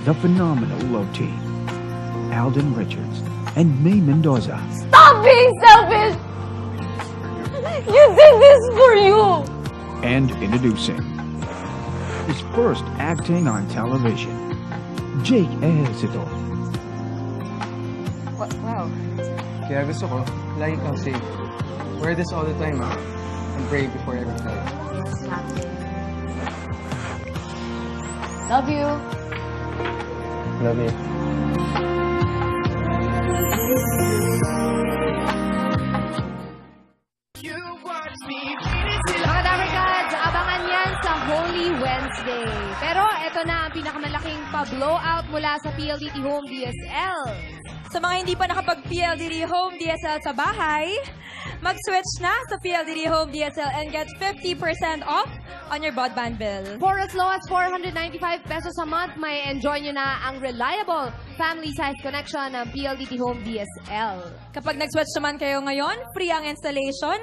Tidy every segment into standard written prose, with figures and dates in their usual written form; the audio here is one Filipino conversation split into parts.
the phenomenal love team, Alden Richards and May Mendoza. Stop being selfish! You did this for you! And introducing his first acting on television, Jake Ejercito. Wow. Kaya gusto ko, lagi kang safe. Wear this all the time, ha? And pray before every night. Love you. Love you. Mga Damerkads, abangan yan sa Holy Wednesday. Pero ito na ang pinakamalaking pa-blowout mula sa PLDT Home DSL. Sa mga hindi pa nakapag-PLDT Home DSL sa bahay, mag-switch na sa PLDT Home DSL and get 50% off on your broadband bill. For as low as 495 pesos a month, may enjoy nyo na ang reliable family-size connection ng PLDT Home DSL. Kapag nag-switch naman kayo ngayon, free ang installation,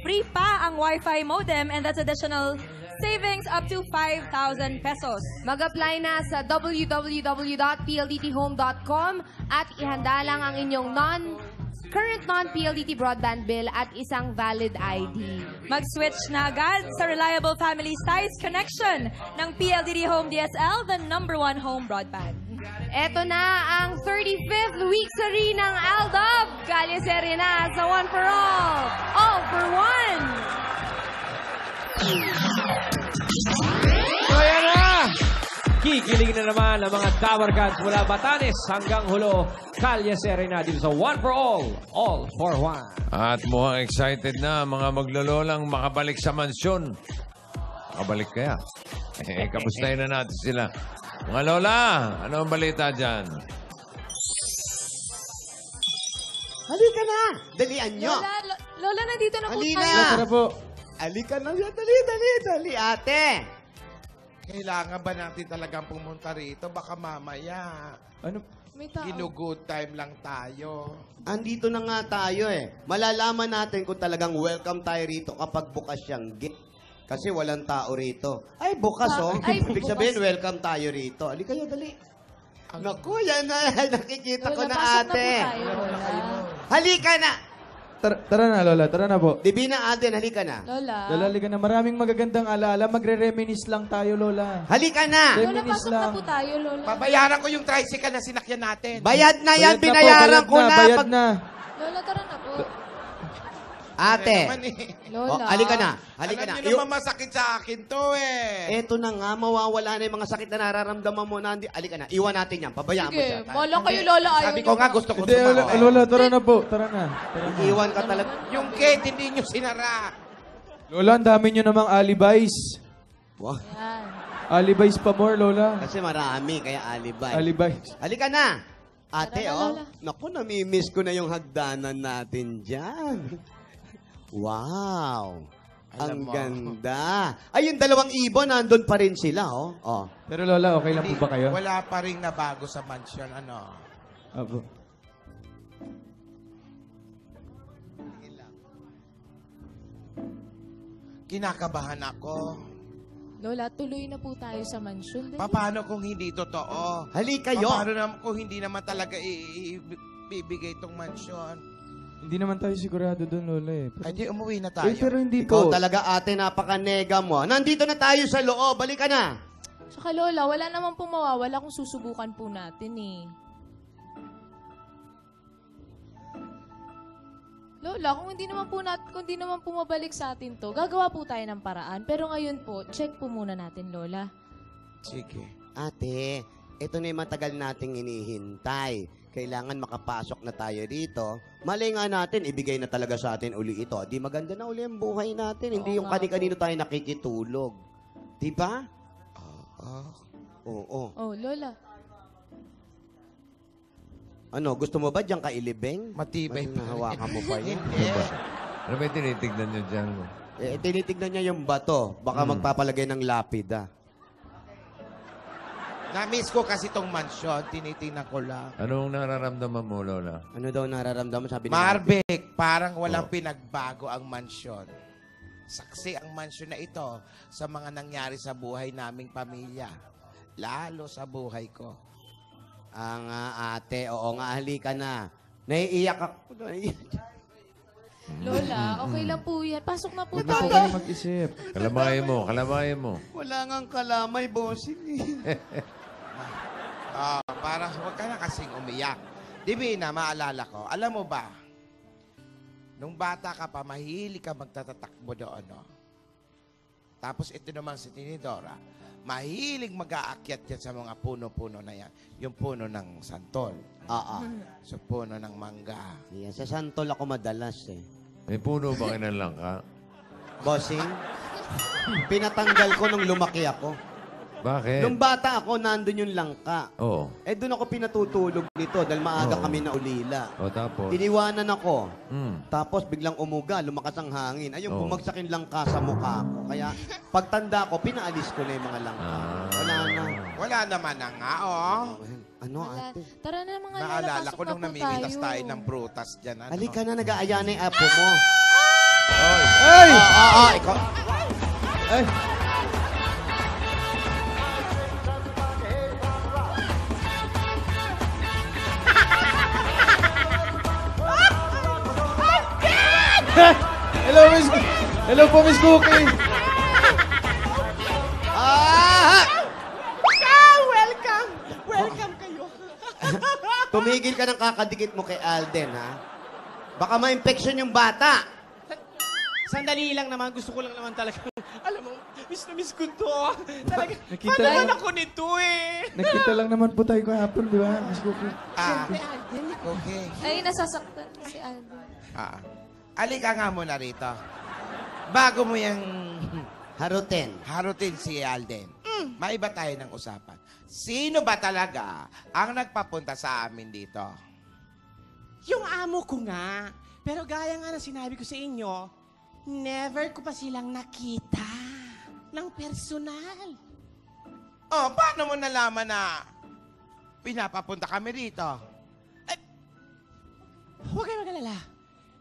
free pa ang Wi-Fi modem, and that's additional savings up to 5,000 pesos. Mag-apply na sa www.pldthome.com at ihanda lang ang inyong current non-PLDT broadband bill at isang valid ID. Mag-switch na agad sa reliable family-size connection ng PLDT Home DSL, the #1 home broadband. Eto na ang 35th weeksary ng Aldab. Kalye serye na sa One for All for One. So yan na! Kikiligin na naman ang mga Damerkads mula Batanes hanggang Hulo. Kalye Serena dito sa One for All for One. At mukhang excited na mga maglololang makabalik sa mansyon. Makabalik kaya? Kamustahin na natin sila. Mga lola, ano ang balita dyan? Halika na! Dalian nyo! Lola, nandito na po Halina! tayo. Tara po. Halika na! Dali, ate! Kailangan ba natin talagang pumunta rito? Baka mamaya. Ano? May tao. Ginugood time lang tayo. Andito na nga tayo eh. Malalaman natin kung talagang welcome tayo rito kapag bukas siyang gate. Kasi walang tao rito. Ay, bukas oh. Ay, Ibig bukas. sabihin, welcome tayo rito. Halika kayo, dali. Naku, yan na. Nakikita ko Lola, na pasok ate. na po tayo, Lola. Halika na! Tara na, Lola. Tara na po. Divina Alden, halika na. Lola. Lola, halika na. Maraming magagandang alaala. Magre-reminis lang tayo, Lola. Halika na! Lola, Reminis pasok na lang. po tayo, Lola. Babayaran ko yung tricycle na sinakyan natin. Bayad na yan, Bayad na po, binayaran ko na. Bayad Pag- na. Lola, tara na po. Ate, Naman eh. Lola. oh, halika na. Halika Alam na. nyo naman masakit sa akin to eh. Eto na nga, mawawala na yung mga sakit na nararamdaman mo na. Halika na, iwan natin yan. Pabayaan mo siya. Sige, mala kayo, Lola. Ayaw Sabi niyo ko nga pa. gusto ko Hindi, Lola, sumama. Lola, tara na po. Tara na. Tara na. Iwan ka talaga. Yung gate, hindi nyo sinara. Lola, ang dami nyo namang alibis. Wow. Yan. Alibis pa more, Lola. Kasi marami, kaya alibay. Alibis. Halika na. Ate, Tara na, oh. Lola. Naku, namimiss ko na yung hagdanan natin dyan. Wow. Alam Ang mo. ganda. Ay, yung dalawang ibon, nandun pa rin sila, oh. Oh. Pero Lola, okay lang po ba kayo? Wala pa rin nabago sa mansion, ano. Apo. Kinakabahan ako. Lola, tuloy na po tayo sa mansyon. Paano kung hindi totoo? Halika kayo. Paano naman kung hindi naman talaga ibibigay itong mansion? Hindi naman tayo sigurado doon, Lola eh. Ay, di umuwi na tayo. Pero hindi Ikaw po. talaga, ate, napaka-nega mo. Nandito na tayo sa loob. Balik ka na. Tsaka Lola, wala naman pong mawawala kung susubukan po natin eh. Lola, kung hindi naman po mabalik sa atin to, gagawa po tayo ng paraan. Pero ngayon po, check po muna natin, Lola. Sige. Ate, ito na yung matagal nating inihintay. Kailangan makapasok na tayo dito. Malay nga natin, ibigay na talaga sa atin uli ito. Di maganda na uli ang buhay natin. Hindi Oo yung nga kani-kanino tayo nakikitulog. Di ba? Oo. Oh, Lola. Ano, gusto mo ba diyang kailibing? Matibay pa. Hawakan mo pa yun. Hindi. Ano ba yung tinitignan nyo dyan? Tinitignan niya yung bato. Baka magpapalagay ng lapid, ah. Na-miss ko kasi itong mansion. Tinitingnan ko lang. Anong nararamdaman mo, Lola? Ano daw nararamdaman? Sabi ni Marbek, parang walang pinagbago ang mansyon. Saksi ang mansyon na ito sa mga nangyari sa buhay naming pamilya. Lalo sa buhay ko. Ate. Oo nga, halika na. Naiiyak ako. Lola, okay lang po yan. Pasok na po Huwag na po tayo. kayo mag-isip. Kalamayin mo. Wala nga kalamay, bossing. Para huwag ka na kasing umiyak. Divina, maalala ko, alam mo ba, nung bata ka pa, mahilig ka magtatatakbo doon, no? Tapos ito naman si Tinidora, mahilig mag-aakyat yan sa mga puno-puno na yan. Yung puno ng santol. Oo. So, puno ng mangga. Yan, sa Santol ako madalas eh. May puno ba kinalang ka? Bossing, pinatanggal ko nung lumaki ako. Bakit? Nung bata ako, nandun yung langka. Oo. Doon ako pinatutulog dito dahil maaga Oo. kami na ulila. O tapos? Iniwanan ako. Hmm. Tapos biglang umuga, lumakas ang hangin. Ayun, Oo. bumagsak yung langka sa mukha ko. Kaya pagtanda ko, pinaalis ko na yung mga langka. Wala na. Wala naman na nga, oh. Ano, ate? Tara na mga Lola, Naalala pasok ko na nung po namimitas tayo. tayo ng prutas dyan. Ano? Halika na, nag-aaya na yung apo mo. Ay! Ikaw. Ay! Hello po, Miss Cookie. Welcome! Welcome kayo. Tumigil ka ng kakadikit mo kay Alden, ha? Baka ma-infection yung bata. Sandali lang naman. Gusto ko lang naman talaga. Alam mo, miss na miss ko to. Talaga, Nakita paano lang. naman ako nito eh? Nakita lang naman po tayo kahapon, di ba, Miss Cookie? Okay. Ay, nasasaktan si Alden. Alika nga muna rito. Bago mo yung Harutin. si Alden, maiba tayo ng usapan. Sino ba talaga ang nagpapunta sa amin dito? Yung amo ko nga. Pero gaya nga na sinabi ko sa inyo, never ko pa silang nakita ng personal. Oh, paano mo nalaman na pinapapunta kami rito? Huwag kayo mag-alala.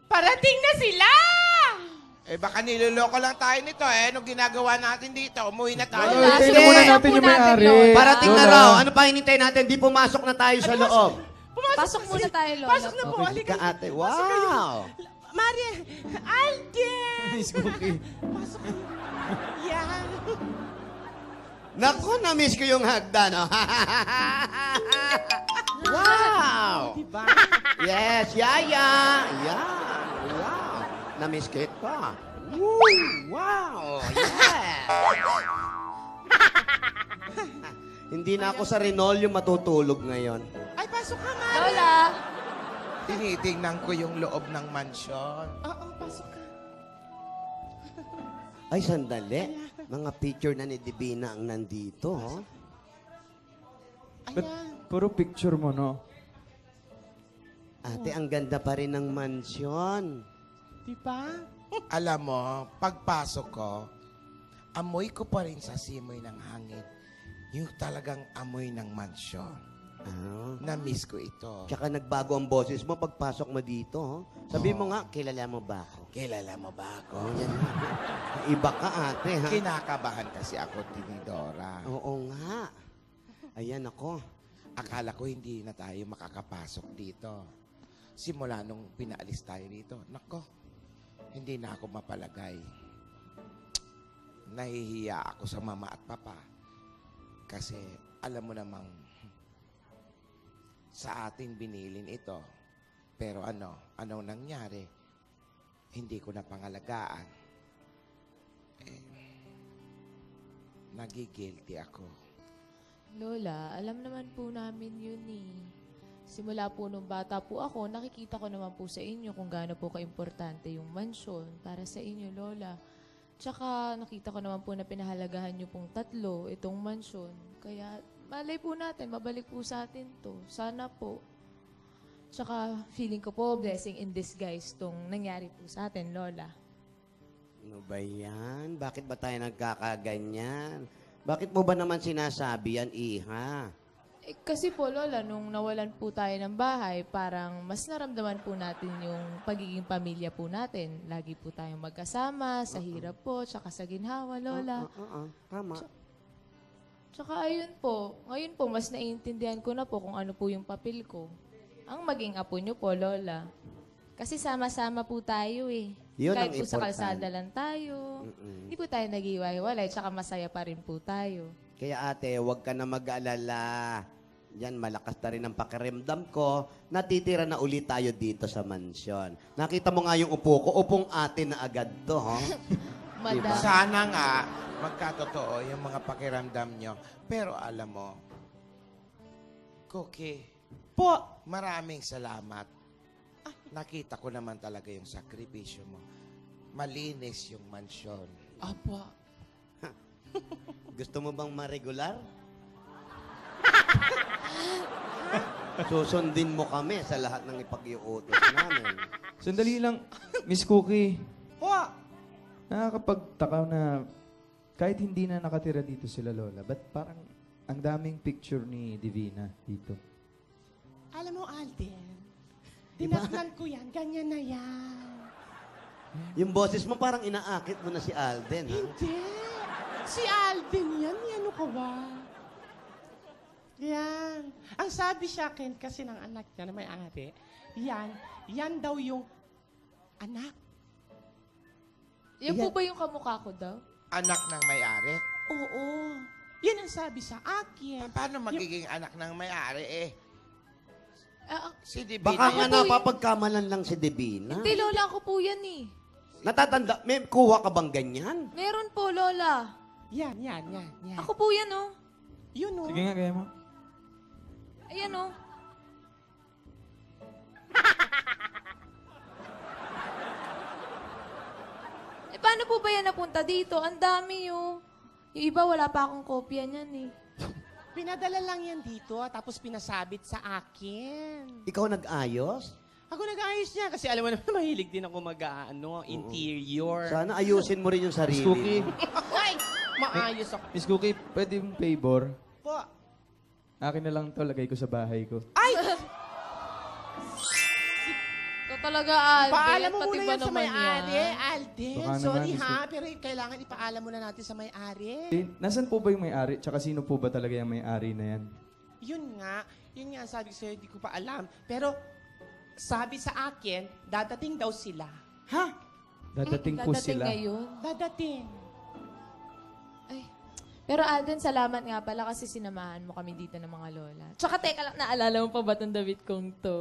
Parating na sila! Baka niloloko lang tayo nito Anong ginagawa natin dito? Umuwi na tayo. Lola, Tingnan muna natin yung may-ari. Parating na Lola. raw. Ano pa hinintay natin? Di pumasok na tayo sa loob. Pasok muna tayo, Lola. Pasok na po. Okay, Halika. ka ate. Wow! Maria, Alden! Miss Cookie. Pasok kayo. Yan. Naku, na-miss ko yung hagdan. Oh. Wow! Diba? Yes, Yaya! Yan! Wow! Na-miss kita. Woo! Wow! Yes! Hindi na ako sa Renolyo matutulog ngayon. Ay, pasok ka, Maria. Lola! Tinitingnan ko yung loob ng mansyon. Oo, pasok ka. Ay, sandali. Mga picture na ni Divina ang nandito. Oh. Ba't Ayan. puro picture mo, no? Ate, ang ganda pa rin ng mansyon. Diba? Alam mo, pagpasok ko, amoy ko pa rin sa simoy ng hangin. Yung talagang amoy ng mansyon. Ah. Na-miss ko ito. Tsaka nagbago ang boses mo pagpasok mo dito. Oh. Sabi mo nga, kilala mo ba ako? Kilala mo ba ako? Oh, yan. Iba ka, ate, ha? Kinakabahan kasi ako, Tinidora. Oo nga. Ayan ako. Akala ko hindi na tayo makakapasok dito. Simula nung pinaalis tayo rito, nako, hindi na ako mapalagay. Nahihiya ako sa mama at papa. Kasi alam mo namang sa atin binilin ito. Pero anong nangyari? Hindi ko na pangalagaan. Nagigilty ako. Lola, alam naman po namin yun eh. Simula po nung bata po ako, nakikita ko naman po sa inyo kung gaano po kaimportante yung mansyon para sa inyo, Lola. Tsaka nakita ko naman po na pinahalagahan nyo pong tatlo itong mansyon. Kaya malay po natin, mabalik po sa atin to. Sana po. Tsaka feeling ko po, blessing in disguise tong nangyari po sa atin, Lola. Ano ba yan? Bakit ba tayo nagkakaganyan? Bakit mo ba naman sinasabi yan, Iha? Eh, kasi po, Lola, nung nawalan po tayo ng bahay, parang mas naramdaman po natin yung pagiging pamilya po natin. Lagi po tayong magkasama, sa hirap po, tsaka sa ginhawa, Lola. Tama. Tsaka ayun po, ngayon po mas naiintindihan ko na po kung ano po yung papel ko. Ang maging apo niyo po, Lola. Kasi sama-sama po tayo eh. Yun Kahit ang po sa importante. kalsada lang tayo. Hindi po tayo nag-iwalay, tsaka masaya pa rin po tayo. Kaya ate, huwag ka na mag-aalala. Yan, malakas na rin ang pakiramdam ko. Natitira na ulit tayo dito sa mansyon. Nakita mo nga yung upo ko. Upong ate na agad to, ha? Madam. Sana nga, magkatotoo yung mga pakiramdam nyo. Pero alam mo, Cookie, Po, maraming salamat. Nakita ko naman talaga yung sakripisyo mo. Malinis yung mansyon. Apo. Gusto mo bang ma-regular? Susundin mo kami sa lahat ng ipag-iutos namin. Sandali lang, Miss Cookie. Po, Nakakapagtaka na kahit hindi na nakatira dito sila Lola, ba't parang ang daming picture ni Divina dito? alam mo, Alden, dinaslan ko yan, ganyan na yan. Yung boses mo parang inaakit mo na si Alden, ha? Hindi. Si Alden yan, ano ka ba? Yan. Ang sabi sa akin kasi ng anak niya na may-ari, yan daw yung anak. Yan po ba yung kamukha ko daw? Anak ng may-ari? Oo. Yan ang sabi sa akin. Paano magiging anak ng may-ari eh? Si Baka Divina nga yan. napapagkamalan lang si Divina. Hindi, Lola, ako po yan eh. Natatanda, may kuha ka bang ganyan? Meron po, Lola. Yan. Ako po yan, oh. Yun, oh. Sige nga, kaya mo. Ayan, oh. Paano po ba yan napunta dito? Ang dami, oh. Yung iba, wala pa akong kopya niyan, eh. Pinadala lang yan dito, tapos pinasabit sa akin. Ikaw nag-ayos? Ako nag-ayos niya kasi alam mo naman, mahilig din ako mag-ano, interior. Sana ayusin mo rin yung sarili. Miss Cookie, Ay! Maayos ako. Miss Cookie, pwede yung favor? Po. Akin na lang to, lagay ko sa bahay ko. Ay! Ito talaga, Alden. Paalam mo Pati muna ba yan sa naman may-ari, yan? Alden. Baka naman, Sorry Miss ha, pero kailangan ipaalam muna natin sa may-ari. Nasaan po ba yung may-ari? Tsaka sino po ba talaga yung may-ari na yan? Yun nga ang sabi ko sa'yo, di ko pa alam. Pero sabi sa akin, dadating daw sila. Ha? Dadating po Dadating sila. ngayon. Dadating. Ay. Pero Alden, salamat nga pala kasi sinamahan mo kami dito ng mga lola. Tsaka teka lang, naalala mo pa ba itong damit kong to?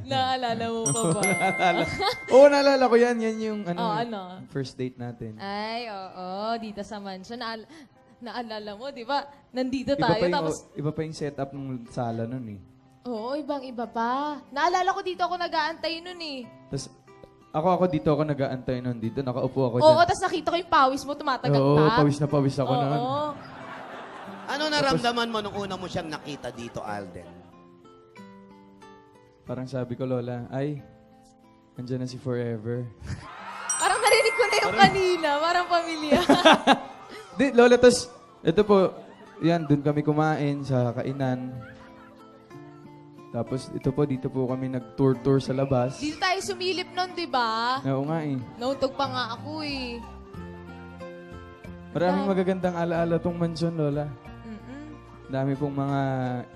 Naalala mo pa ba? Oo, naalala ko yan. Yan yung ano? first date natin. Ay, oo. Dito sa mansion. Naalala mo, di ba? Nandito Iba tayo. pa yung, Tapos, iba pa yung setup ng sala nun eh. oo, ibang-iba pa. Naalala ko dito ako nag-aantay nun eh. Tapos, ako dito ako nag-aantay nun. Dito, nakaupo ako dyan. Oo, tapos nakita ko yung pawis mo tumatagantap. Oo, pawis na pawis ako nun. Oo. Ano naramdaman mo nung una mo siyang nakita dito, Alden? Parang sabi ko, Lola, ay, andyan na si Forever. Parang narinig ko na yung kanina. Parang pamilya. Di, Lola, tapos, ito po, yan, dun kami kumain sa kainan. Tapos, ito po, dito po kami nag-tour-tour sa labas. Dito tayo sumilip nun, di ba? Oo nga eh. Nautog pa nga ako eh. Maraming magagandang alaala tong mansyon, Lola. Mm-mm. Dami pong mga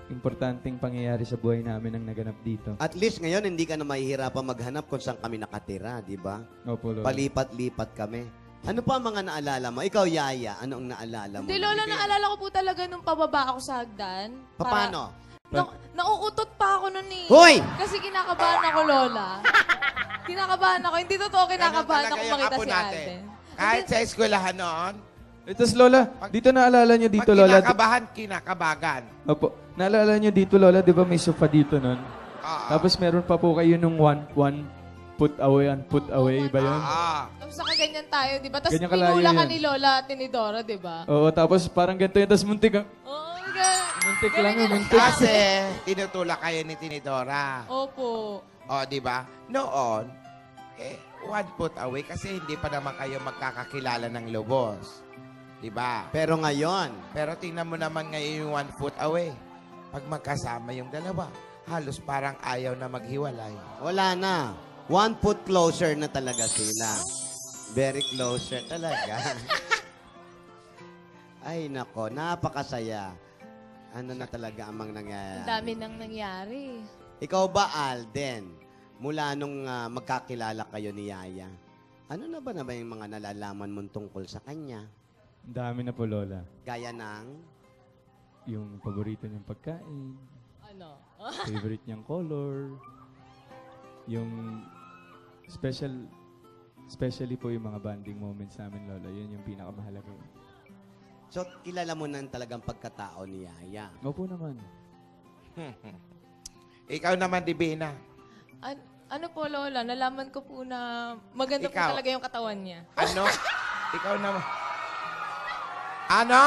importanteng pangyayari sa buhay namin ang naganap dito. At least ngayon, hindi ka na mahihirapan maghanap kung saan kami nakatira, di ba? Opo, Lola. Palipat-lipat kami. Ano pa ang mga naalala mo? Ikaw, Yaya, ano ang naalala mo? Hindi, Lola, naalala ko po talaga nung pababa ako sa hagdan. Paano? Nauutot pa ako nun eh. Hoy! Kasi kinakabahan ako, Lola. Kinakabahan ako. Hindi totoo kinakabahan ako makita si Alden. Kahit sa eskwelahan noon, Tapos, Lola, dito naalala nyo dito, pag Lola. kinakabahan, kinakabagan. Opo. Naalala nyo dito, Lola, di ba may sofa dito nun? Tapos meron pa po kayo nung one put away ba yun? Tapos nakaganyan tayo, di ba? Tapos Ganyan kalayo pinula ka yan. ni Lola at ni Dora, di ba? Oo, tapos parang ganito yun, tapos muntik ang... Oo, Muntik lang yun, muntik. Kasi, tinutulak kayo ni Tinidora. Opo. O, di ba? Noon, 1 foot away kasi hindi pa naman kayo magkakakilala ng lubos. Di ba? Pero ngayon, Pero tingnan mo naman ngayon yung 1 foot away. Pag magkasama yung dalawa, halos parang ayaw na maghiwalay. wala na. 1 foot closer na talaga sila. Very closer talaga. Ay, nako, napakasaya. Ano na talaga amang Ang nangyayari? dami nang nangyari. Ikaw ba, Alden? Mula nung magkakilala kayo ni Yaya, ano na ba yung mga nalalaman mong tungkol sa kanya? Ang dami na po, Lola. Gaya ng... Yung paborito niyang pagkain, Ano? favorite niyang color, yung especially po yung mga bonding moments namin, Lola. Yun yung pinakamahalaga. So, kilala mo na talagang pagkatao ni Yaya. Opo naman. Ikaw naman, Divina. Ano po, Lola? Nalaman ko po na maganda po Ikaw. talaga yung katawan niya. Ano? Ikaw naman. Ano?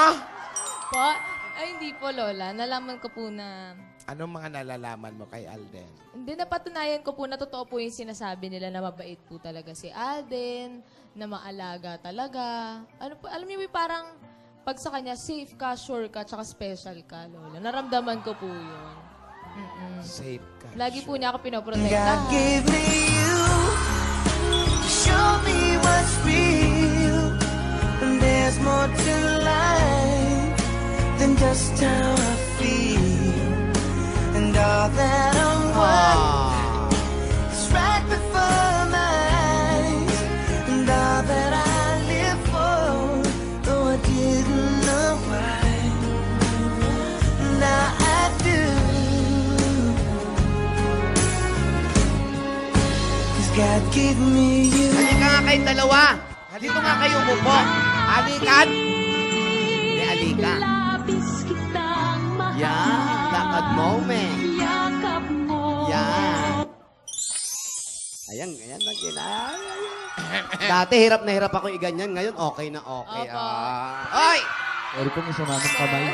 Po? Ay, hindi po, Lola. Nalaman ko po na... Anong mga nalalaman mo kay Alden? Hindi, napatunayan ko po na totoo po yung sinasabi nila na mabait po talaga si Alden, na maalaga talaga. Ano po, alam niyo, parang pag sa kanya, safe ka, sure ka, tsaka special ka, Lola. Naramdaman ko po yun. Safe ka. Lagi po niya ako pinoprotektahan. me you to show me what's real. And there's more to life than just how I feel. And all that I want is right before my eyes. And all that I live for, though I didn't know why. Now I do. God give me you. Halika nga kayong dalawa. Dito nga kayo umupo. Halikan. Hindi, halika. Yan. Lakad moment. Yan. Ayan, Dati hirap na hirap ako iganyan. Ngayon, okay na okay. Opo. Ay! Sorry po, may sumamang kamay.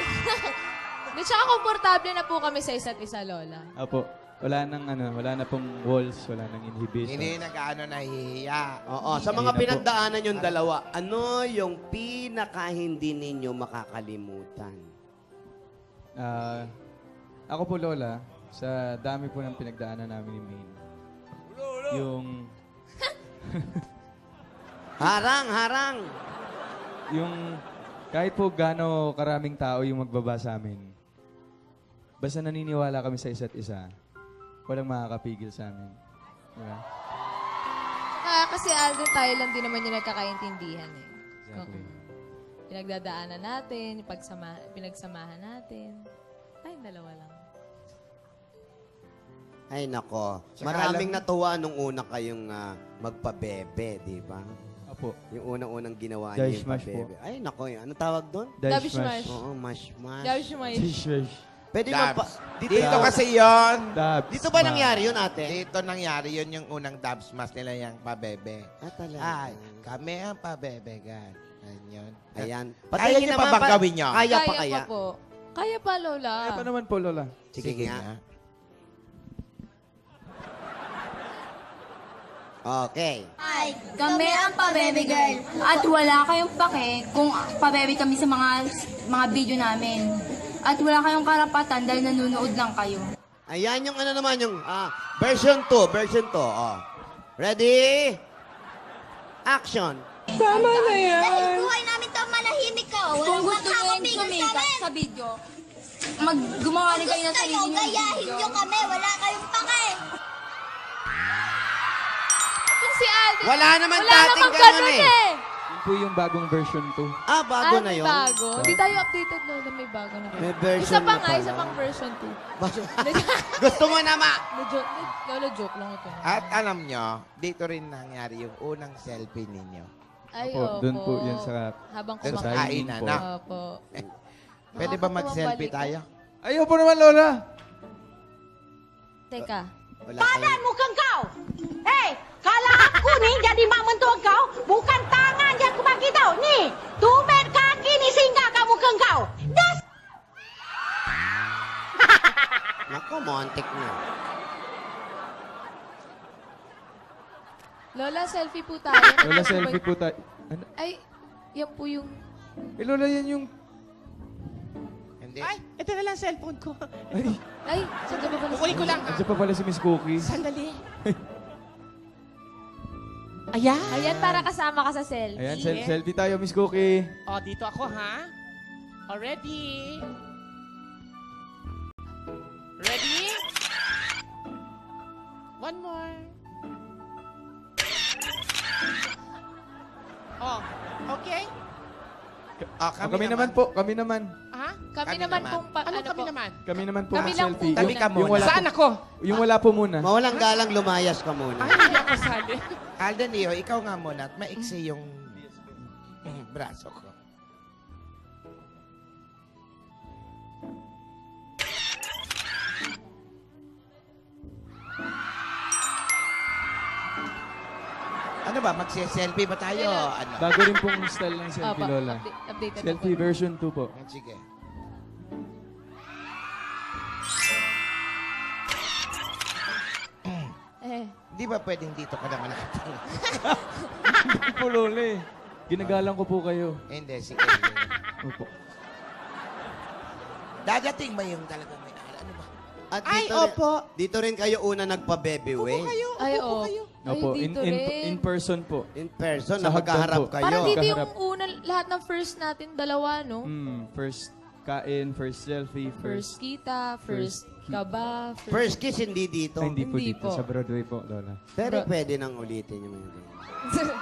Di, tsaka komportable na po kami sa isa't isa, Lola. Opo. Wala na pong walls, wala nang inhibition. Hindi nag-ano nahihiya. Oo, sa mga pinagdaanan yung dalawa, ano yung pinaka hindi ninyo makakalimutan? Ako po, Lola, sa dami po ng pinagdaanan namin ni Maine. Yung... Harang! Yung kahit po gaano karaming tao yung magbaba sa amin, basta naniniwala kami sa isa't isa, walang makakapigil sa amin. Diba? Kasi Alden, tayo lang din naman yung nagkakaintindihan eh. Exactly. Pinagdadaanan natin, yung pinagsamahan natin. Tayong dalawa lang. Ay, nako. Saka Maraming natuwa nung una kayong magpabebe, di ba? Opo. Yung unang-unang ginawa Dab niyo yung smash pabebe. Ay, nako. Ano tawag doon? Dab smash. Oo, mash. Dab smash. Smash. Pwede Dabs. ba? Dito kasi yon. Dito ba nangyari yun, ate? Dito nangyari yun yung unang dab smash nila yung pabebe. Talaga. Ay, kami ang pabebe, gan. Ayun. Ayan. Kaya niyo pa bang gawin nyo? Kaya pa kaya? pa po. Kaya pa, Lola. Kaya pa naman po, Lola. Sige nga. Okay. Hi, kami ang Pabebe Girl. At wala kayong pake kung pabebe kami sa mga video namin. At wala kayong karapatan dahil nanonood lang kayo. Ayan yung ano naman, yung version 2. Oh. Ready? Action. Tama na yan. Dahil buhay namin ito, manahimik ka. Kung gusto nyo yung sumikat sa video, gumawa rin kayo ng sarili ng video. Gayahin nyo kami, wala kayong pake. Si Alden. Wala naman Wala dating namang ganun ganun eh. Yun po yung bagong version 2. Bago na may yun. bago. Hindi tayo updated, Lola. May bago na. May version Isa pa na nga, pala. isa pang version 2. Gusto mo naman. Lola, joke lang ito. At alam nyo, dito rin nangyari yung unang selfie ninyo. Ay, Opo, doon po yan sa... Habang Doon sa kumakain. kainan, po. na. Opo. Pwede ba mag-selfie balikan. tayo? Ayaw po naman, Lola! Teka. Padan mo kang kau! Hey, kala aku ni jadi mak mentua kau, bukan tangan yang aku bagi tau. Ni, tumit kaki ni singgah kamu kang kau. Das! Nako, montik na. Lola, selfie po tayo. Lola, selfie po tayo. Ano? Ay, yan po yung... Lola, yan yung... Hindi. Ay, ito na lang cellphone ko. Ay, saan ba pala? Kukunin ko lang. Andiyan pa pala si Miss Cookie. Sandali. Ayan. Ayan, para kasama ka sa selfie. Ayan, selfie tayo, Miss Cookie. O, dito ako, ha? Ready? Ready? One more. Oh, okay? Kami naman po, kami naman. Ha? Kami naman pong Ano kami naman? Kami naman po Kami ang lang po selfie. muna. Kami ka muna. Saan ako? Yung wala po muna. Mawalang galang lumayas ka muna. Ay, hindi ako sali. Alden, iyo, ikaw nga muna at maiksi yung braso ko. Ano ba? Magse-selfie ba tayo? Ano? Bago rin pong style ng selfie, Opo, Lola. updated Selfie na po. version 2 po. Sige. Di ba pwedeng dito ka naman nakatingin? Hindi po, Lola eh. Ginagalang ko po kayo. Hindi, sige. Opo. Dadating ba yung talagang may ano ba? At Ay, dito, opo. Dito rin kayo una nagpa-baby wave. Ay, oo. Opo, Ay, dito rin. in person po. In person, Sa na magkaharap hagdan po. kayo. Parang dito yung Kaharap. una, lahat ng first natin, dalawa, no? First kain, first selfie, First first... kita, first kaba, First kiss, hindi dito. Ay, hindi po Hindi dito. po. Sa Broadway po, Lola. Pero pwede nang ulitin yung mga ganyan.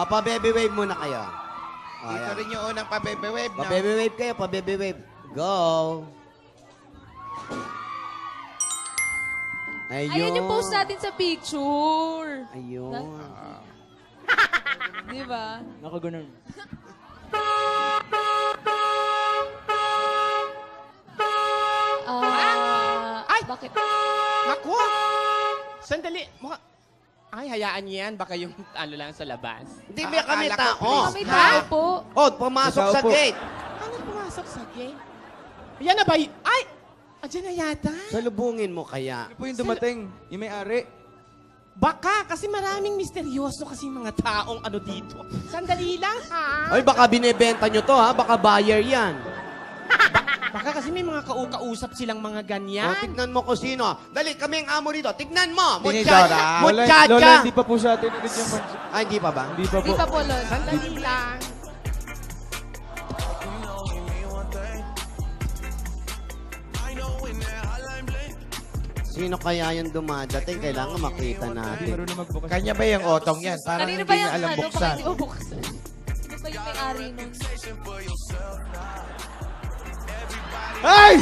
Pa-baby wave muna kayo. Dito rin yung unang pa-baby wave, no? Pa-baby wave kayo, pa-baby wave. Go! Ayun. Ayan yung post natin sa picture. Ayun. Di ba? Nakaganon. Ay! Bakit? Naku! Sandali. Ay, hayaan niyo yan. Baka yung ano lang sa labas. Hindi ba kami akala ko tao? Kami Ha? tao po. Oh, pumasok Tao sa po. gate. Ano pumasok sa gate? Yan na ba? Ay! Andiyan na yata. Salubungin mo kaya. Ano po yung dumating? Yung may-ari. Baka kasi maraming misteryoso kasi mga taong ano dito. Sandali lang, ha? Ay, baka binibenta nyo to, ha? Baka buyer yan. Baka kasi may mga kausap silang mga ganyan. Oh, tignan mo kung sino. Dali, kami ang amo dito. Tignan mo. Tinidora. Lola, Muchacha. hindi pa po sa atin ulit yung mansion. Ay, hindi pa ba? Hindi pa po. Di pa po, Lon. Sandali lang. Sino kaya yung dumadating? Kailangan makita Hindi natin. marunong magbukas. Kanya ba yung otong yan? Parang Kanino hindi ba niya yung alam ano? buksan. Bakit di mo buksan? Ano ba yung may-ari nun? Ay!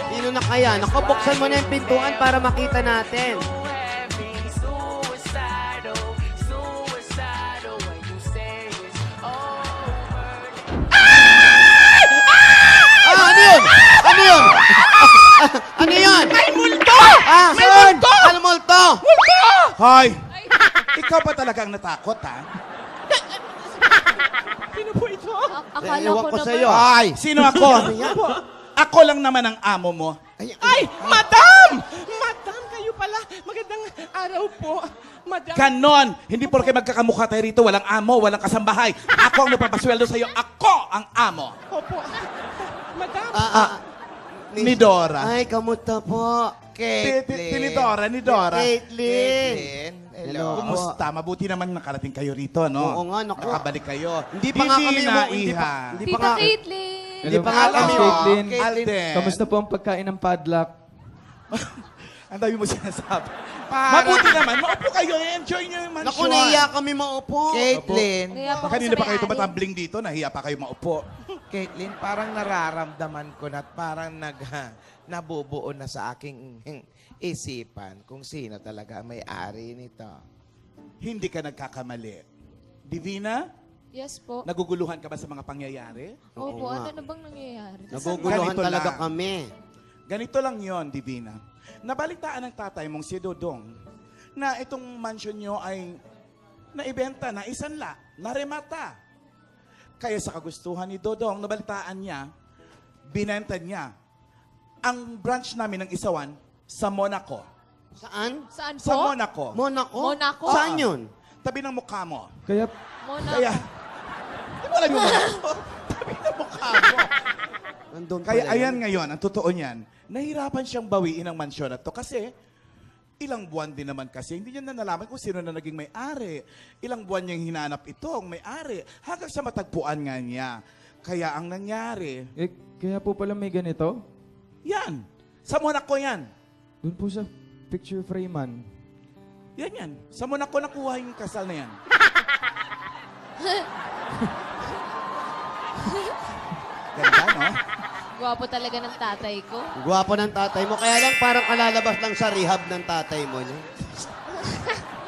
Sino na kaya? Nakabuksan mo na yung pintuan para makita natin. Ano yun? Ano yun? Ano yun? May multo! May multo! Ano multo? Hoy! Ikaw ba talagang natakot, ha? Sino po ito? Akala Ewan ko ko naman. sa'yo. Ay! Sino ako? Ako lang naman ang amo mo. Ay, madam! Madam, kayo pala. Magandang araw po. Madam. Ganon! Hindi po kayo magkakamukha tayo rito. Walang amo, walang kasambahay. Ako ang napapasweldo sa'yo. Ako ang amo. Opo. Madam. Ni Dora. Ay, kamusta po? Ni Dora, ni Dora. Caitlyn. Hello. Kumusta? Mabuti naman nakarating kayo rito, no? Oo nga, naku. Nakabalik kayo. Hindi pa nga kami na, hindi pa, iha. hindi pa Tita nga. Caitlyn! Hindi pa nga Hello, kami. Miss Caitlyn. Alden. Kamusta po ang pagkain ng padlock? Ang dami mo sinasabi. Mabuti naman. Maupo kayo. Enjoy nyo yung mansion. Naku, nahiya kami maupo. Caitlyn. Kaya pa Kanina pa kayo may-ari. tumatambling dito. Nahiya pa kayo maupo. Caitlyn, parang nararamdaman ko na at parang nabubuo na sa aking isipan kung sino talaga ang may-ari nito. Hindi ka nagkakamali. Divina, Yes po. naguguluhan ka ba sa mga pangyayari? Opo, Oo nga. ano na bang nangyayari? Naguguluhan Ganito talaga lang. kami. Ganito lang yon, Divina. Nabalitaan ng tatay mong si Dodong na itong mansion nyo ay naibenta, na isanla, naremata. Kaya sa kagustuhan ni Dodong, nabalitaan niya, binenta niya ang branch namin ng Isawan sa Monaco. Saan? Saan po? Sa Monaco. Monaco? Monaco? Saan yun? Tabi ng mukha mo. Kaya, Monaco. Kaya, di mo alam yung Monaco? Tabi ng mukha mo. Nandun Kaya pala ayan yun. ngayon, ang totoo niyan, nahirapan siyang bawiin ang mansyon na to kasi Ilang buwan din naman kasi, hindi niya na nalaman kung sino na naging may-ari. Ilang buwan niyang hinanap itong may-ari. Hanggang sa matagpuan nga niya. Kaya ang nangyari, Kaya po pala may ganito? yan. Sa Monaco yan. Doon po sa picture frame man. Yan. Sa Monaco nakuha yung kasal na yan. Ganda, no? Gwapo talaga ng tatay ko. Gwapo ng tatay mo. Kaya lang parang kalalabas lang sa rehab ng tatay mo. No?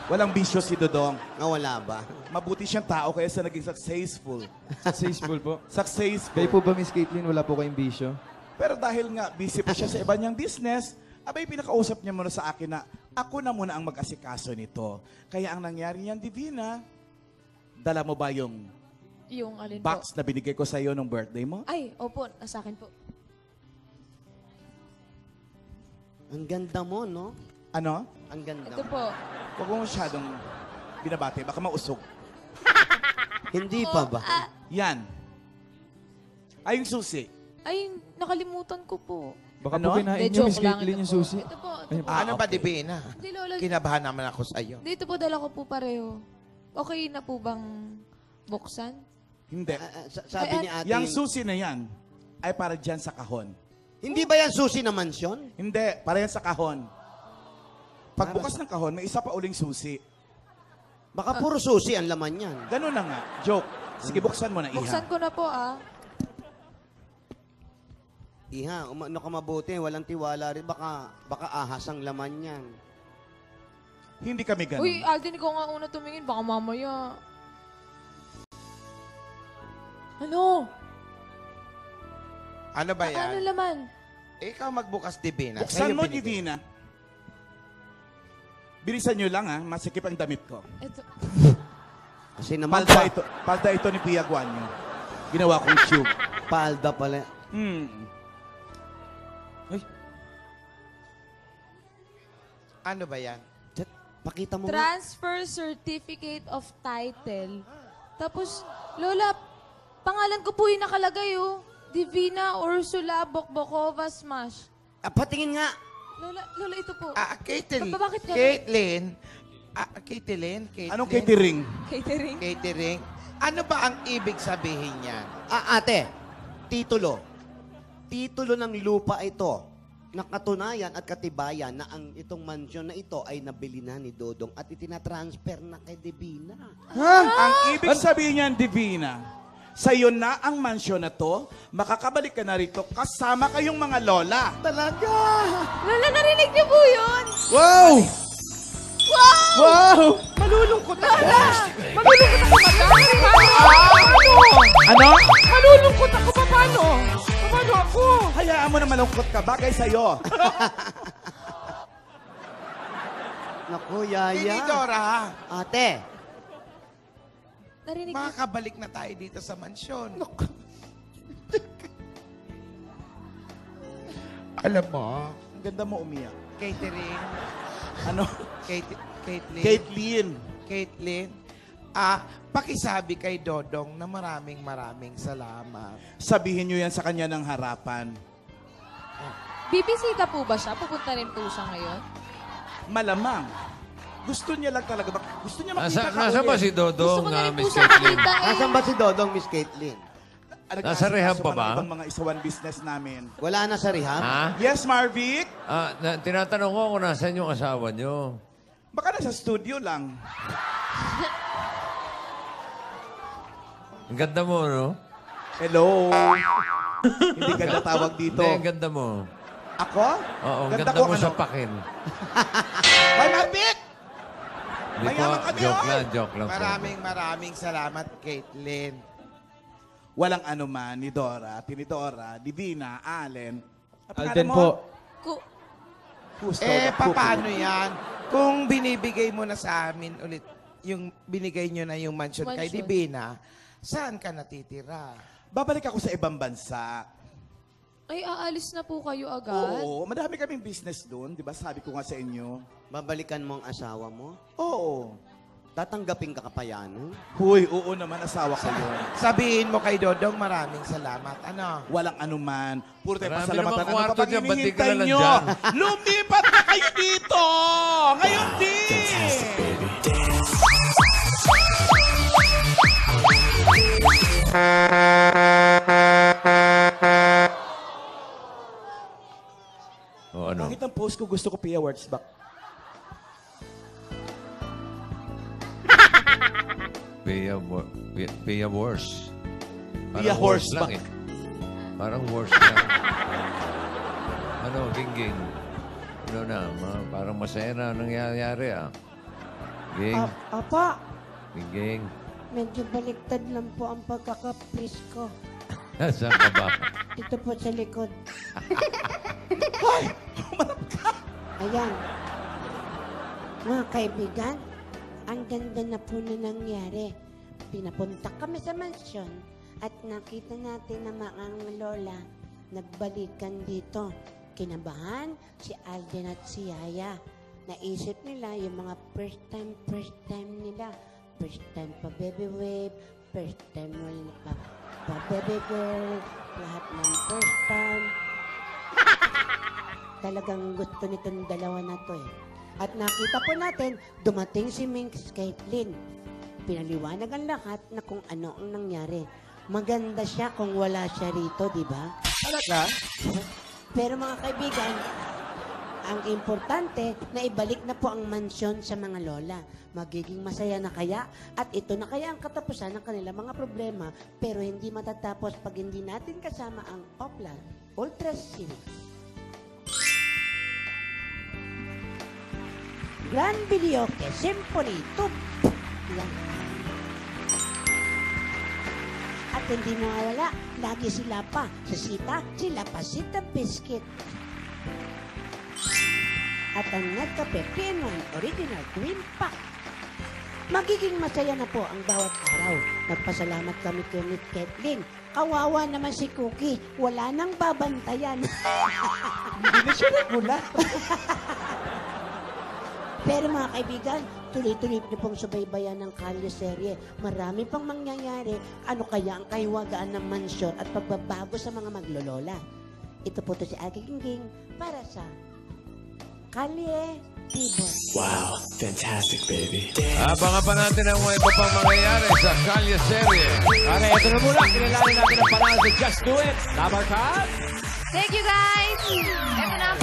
Walang bisyo si Dodong. Wala ba? Mabuti siyang tao kaya sa naging successful. Successful po. Successful. Kayo po ba, Miss Caitlyn, wala po kayong bisyo? Pero dahil nga busy pa siya sa iba niyang business, abay pinakausap niya muna sa akin na ako na muna ang mag-asikaso nito. Kaya ang nangyari niyan, Divina, dala mo ba yung Yung alin box po? na binigay ko sa iyo nung birthday mo? Ay, opo, nasa akin po. Ang ganda mo, no? Ano? Ang ganda Ito mo. po. Huwag mo masyadong binabate, baka mausog. Hindi pa ba? Yan. Ay, yung susi. Ay, nakalimutan ko po. Baka Ano? po kinain Hindi, niyo, Miss joke lang. Caitlyn, Ito yung po. susi. Ito po, ito Ayun po. Ano ba, Divina? Hindi, Lola. Kinabahan naman ako sa iyo. Dito po, dala ko po pareho. Okay na po bang buksan? Hindi. Sabi ni ate, Yang susi na yan ay para dyan sa kahon. hindi ba yan susi na mansyon? Hindi, para yan sa kahon. Pagbukas ng kahon, may isa pa uling susi. Baka puro susi ang laman yan. Ganun na nga. Joke. Sige, buksan mo na, Buksan Iha. ko na po, ah. Iha, umano ka mabuti. Walang tiwala rin. Baka ahas ang laman yan. Hindi kami ganun. Uy, Alden, ikaw nga una tumingin. Baka mamaya. Ano? Ano ba Ano yan? laman? Ikaw magbukas, Divina. Buksan Sa'yo mo, binigay. Divina. Bilisan nyo lang, ha? Masikip ang damit ko. Ito. Kasi naman Palda ito ni Pia Guanyo. Ginawa kong tube. palda pala. Ano ba yan? Pakita mo nga. Transfer Certificate of Title. Tapos, Lola, pangalan ko po yung nakalagay, oh. Divina Ursula Bokbokova Smash. Patingin nga. Lola, ito po. Caitlyn. Papa, bakit ganun? Caitlyn. Caitlyn. Anong catering? Catering? Catering. Ano ba ang ibig sabihin niyan? Ate, titulo. Titulo ng lupa ito. Nakatunayan at katibayan na ang itong mansyon na ito ay nabili na ni Dodong at itinatransfer na kay Divina. Ha? Ang ibig sabihin niyan, Divina, sa iyo na ang mansyon na to, makakabalik ka na rito kasama kayong mga lola. Talaga? Lola, narinig niyo po yun? Wow! Wow! Wow! Malulungkot ako. Lola! Malulungkot ako, madam. Ano? Malulungkot ako. Paano? Paano ako? Hayaan mo na malungkot ka. Bagay sa'yo. Naku, Yaya. Tinidora, Ate, Narinig niyo? makakabalik na tayo dito sa mansyon. Alam mo, Ang ganda mo umiyak. catering, Ano? Caitlyn. Caitlyn. Pakisabi kay Dodong na maraming salamat. Sabihin nyo yan sa kanya ng harapan. Bibisita po ba siya? Pupunta rin po siya ngayon? Malamang. Gusto niya lang talaga. Gusto niya makita ka Nasa ba ulit. si Gusto Dodong, ko na rin po Miss siya Caitlyn? makita eh. Nasaan ba si Dodong, Miss Caitlyn? Nasa rehab pa ba? Ibang mga isawan business namin. Wala na sa rehab? Ha? Yes, Marvic? Tinatanong ko kung nasan yung asawa nyo. Baka nasa studio lang. Ang ganda mo, no? Hello? Hindi ganda tawag dito. Hindi, ang ganda mo. Ako? Oo, ang ganda ko mo ano? sa pakin. Hoy, Marvic! Hindi po, Mayaman kami, joke lang po. Maraming salamat, Caitlyn. Walang anuman ni Dora, Tinidora, Divina, Allen. At Alden mo? po. Gusto Paano yan? Kung binibigay mo na sa amin ulit, yung binigay nyo na yung mansion kay Mansion. Divina, saan ka natitira? Babalik ako sa ibang bansa. Ay, aalis na po kayo agad? Oo, madami kaming business doon. Di ba sabi ko nga sa inyo? Babalikan mo ang asawa mo? Oo. Tatanggapin ka pa yan? Huy, oo naman, asawa ko yun. Sabihin mo kay Dodong, maraming salamat. Ano? Walang anuman. Puro tayo Marami pasalamatan. namang Ano kwarto pa bang dyan, ba't di ka hinihintay na nyo? nandyan? Lumipat na kayo dito! Ngayon din! O ano? Bakit ang post ko gusto ko Pia Words back? Pia Wars. Pia Parang Horse lang ba? eh. Parang worse lang. Ano, Ging? Ano na, parang masaya na nangyayari ah. Ging, Apa, Ging. medyo baliktad lang po ang pagkakapris ko. Saan ka ba? Dito po sa likod. Ayan. Mga kaibigan, ang ganda na po na nangyari. Pinapunta kami sa mansyon at nakita natin na mga lola nagbalikan dito. Kinabahan si Alden at si Yaya. Naisip nila yung mga first time nila. First time pa baby wave, first time wala pa baby girl, lahat ng first time. Talagang gusto nitong dalawa na to eh. At nakita po natin, dumating si Minx Caitlyn. Pinaliwanag ang lahat na kung ano ang nangyari. Maganda siya kung wala siya rito, di ba? Talaga? Pero mga kaibigan, ang importante na ibalik na po ang mansyon sa mga lola. Magiging masaya na kaya at ito na kaya ang katapusan ng kanilang mga problema pero hindi matatapos pag hindi natin kasama ang Opla Ultra Series. Grand Videoke Symphony Tube. Yan. At hindi mawawala, lagi sila pa sa sita, sila pa sita biscuit. At ang Nescafe P&1 Original Twin Pack. Magiging masaya na po ang bawat araw. Nagpasalamat kami kay Miss Kathleen. Kawawa naman si Cookie. Wala nang babantayan. Hindi na siya nagmula. Pero mga kaibigan, tuloy-tuloy niyo pong subaybayan ng Kalye serye. Marami pang mangyayari. Ano kaya ang kahiwagaan ng mansyon at pagbabago sa mga maglolola? Ito po to si Aki Gingging para sa Kalye Tibon. Wow, fantastic, baby. Abangan pa natin ang mga iba pang mangyayari sa Kalye serye. Kaya ito na muna, kilalanin natin ang panalo sa Just Do It. Tabarkad! Thank you guys! Ito na ang